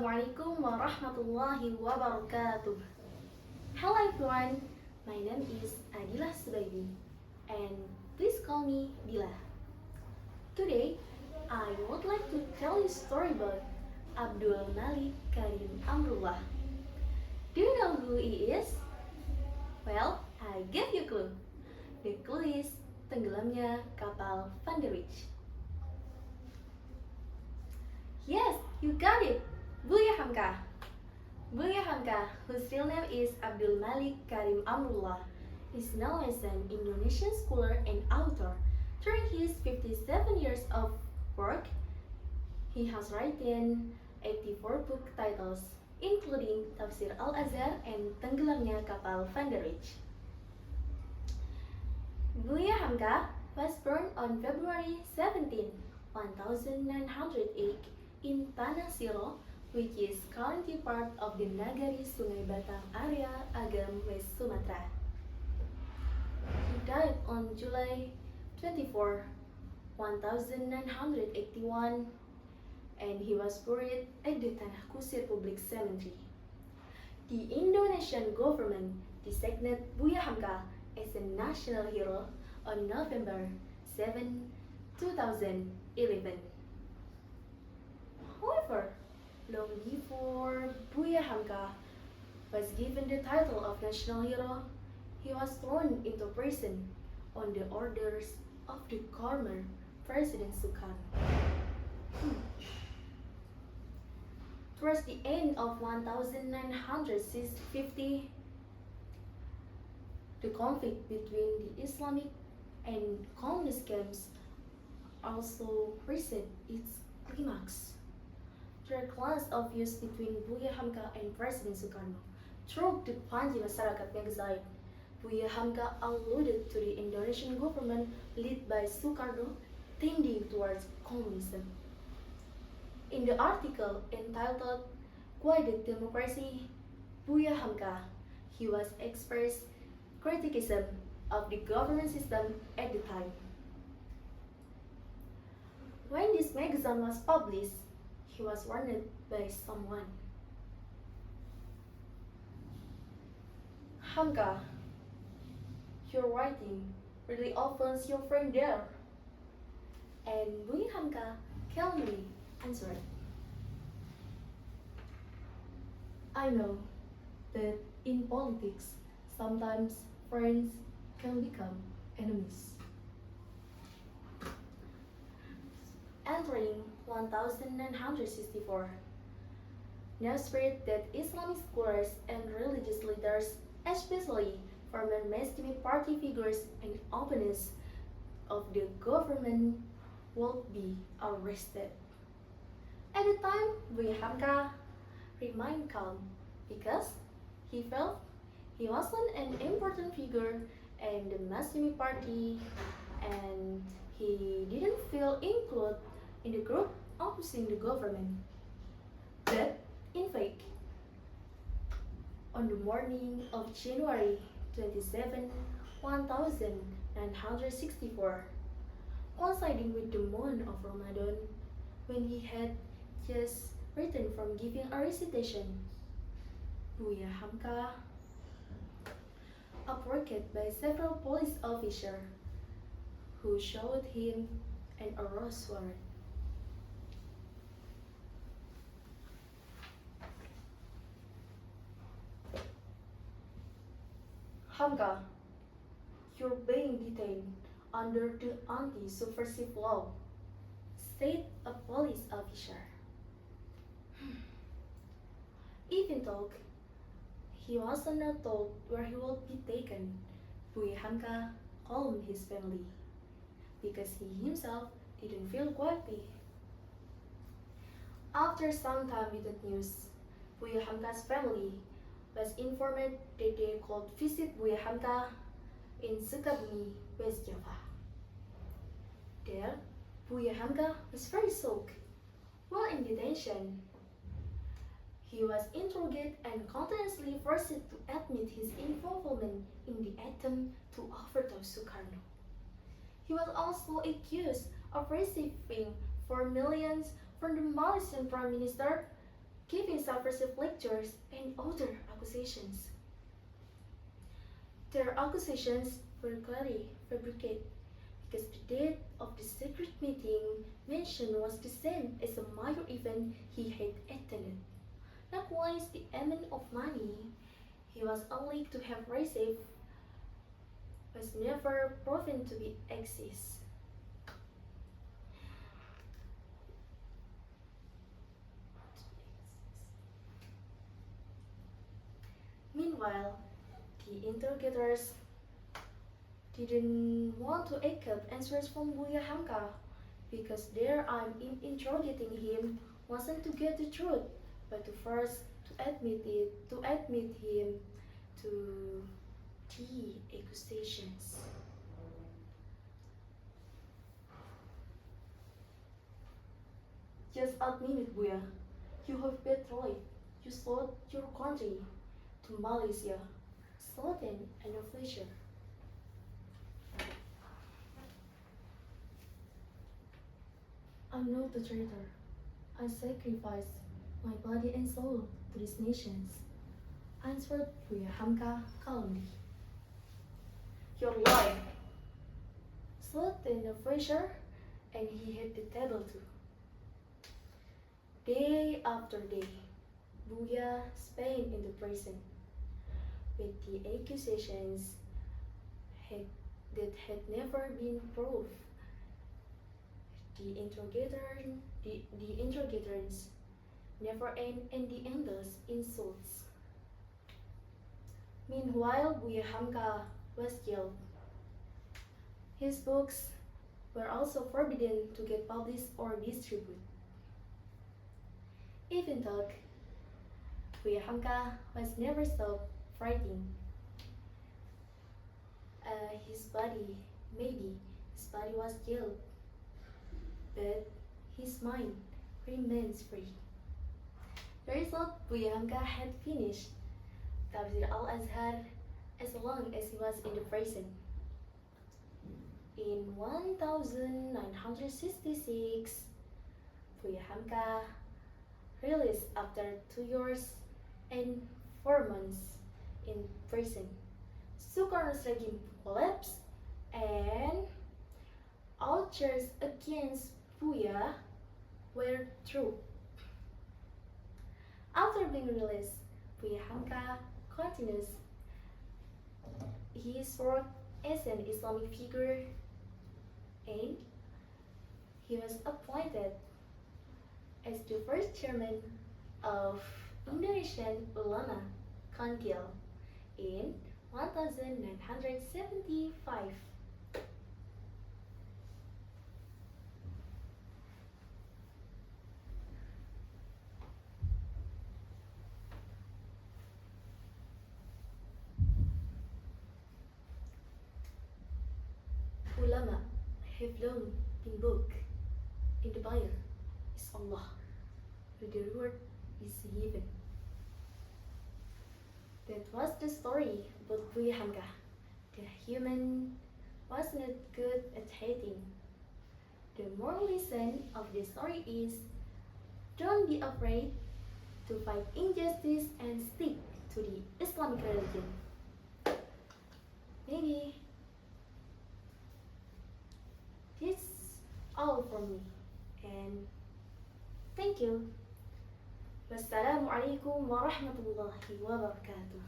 Assalamualaikum warahmatullahi wabarakatuh. Hello everyone, my name is Adila Subaibi and please call me Dila. Today, I would like to tell you a story about Abdul Malik Karim Amrullah. Do you know who he is? Well, I gave you a clue. The clue is tenggelamnya kapal Van der Wijk. Yes, you got it! Buya Hamka! Buya Hamka, whose real name is Abdul Malik Karim Amrullah, is now as an Indonesian scholar and author. During his 57 years of work, he has written 84 book titles, including Tafsir Al-Azhar and Tenggelamnya Kapal Van der Wijk. Buya Hamka was born on February 17, 1908 in Tanah Siro, which is currently part of the Nagari Sungai Batang area Agam, West Sumatra. He died on July 24, 1981, and he was buried at the Tanah Kusir Public Cemetery. The Indonesian government designated Buya Hamka as a national hero on November 7, 2011. However, long before Buya Hamka was given the title of national hero, he was thrown into prison on the orders of the former President Sukarno. Towards the end of 1950, the conflict between the Islamic and communist camps also reached its climax. The clash of views between Buya Hamka and President Sukarno struck the Panji masyarakat magazine. Buya Hamka alluded to the Indonesian government led by Sukarno tending towards communism. In the article entitled Quiet Democracy, Buya Hamka, he was expressed criticism of the government system at the time. When this magazine was published, he was warned by someone. Hamka, your writing really offends your friend there. And Buya Hamka calmly answered, I know that in politics, sometimes friends can become enemies. Entering 1964, news spread that Islamic scholars and religious leaders, especially former mainstream party figures and opponents of the government, would be arrested. At the time, Buya Hamka remained calm because he felt he wasn't an important figure in the mainstream party and he didn't feel included in the group opposing the government. But, in fact, on the morning of January 27, 1964, coinciding with the month of Ramadan, when he had just returned from giving a recitation, Buya Hamka, approached by several police officers who showed him an arrest warrant. Hamka, you're being detained under the anti-subversive law, said a police officer. Even though he wasn't told where he would be taken, Buya Hamka calmed his family because he himself didn't feel happy. After some time with the news, Buya Hamka's family was informed that they could visit Buya Hamka in Sukabumi, West Java. There, Buya Hamka was very shocked. While in detention, he was interrogated and continuously forced to admit his involvement in the attempt to overthrow Sukarno. He was also accused of receiving $4 million from the Malaysian Prime Minister giving subversive lectures and other accusations. Their accusations were clearly fabricated because the date of the secret meeting mentioned was the same as a major event he had attended. Likewise, the amount of money he was alleged to have received was never proven to be exist. Meanwhile, the interrogators didn't want to accept answers from Buya Hamka because their aim in interrogating him wasn't to get the truth, but to first admit him to the accusations. Just admit it, Buya. You have betrayed. You sold your country to Malaysia, Sultan and official. I'm not a traitor. I sacrificed my body and soul to these nations, answered Buya Hamka calmly. You're lying. Sultan the official, and he hit the table too. Day after day, Buya spent in the prison with the accusations that had never been proved. The interrogators never end and the endless insults. Meanwhile, Buya Hamka was jailed. His books were also forbidden to get published or distributed. Even though Buya Hamka was never stopped writing. His body was jailed, but his mind remains free. The result, Buya Hamka had finished Tafsir al-Azhar as long as he was in the prison. In 1966, Buya Hamka released after 2 years and 4 months in prison. Sukarno's regime collapsed and all charges against Buya were true. After being released, Buya Hamka continues his work as an Islamic figure and he was appointed as the first chairman of Indonesian Ulama Council in 1975. Ulama have long been book in the Bible is Allah, but the reward is given. That was the story about Buya Hamka. The human was not good at hating. The moral lesson of the story is don't be afraid to fight injustice and stick to the Islamic religion. Maybe this all from me and thank you. Wassalamualaikum warahmatullahi wabarakatuh.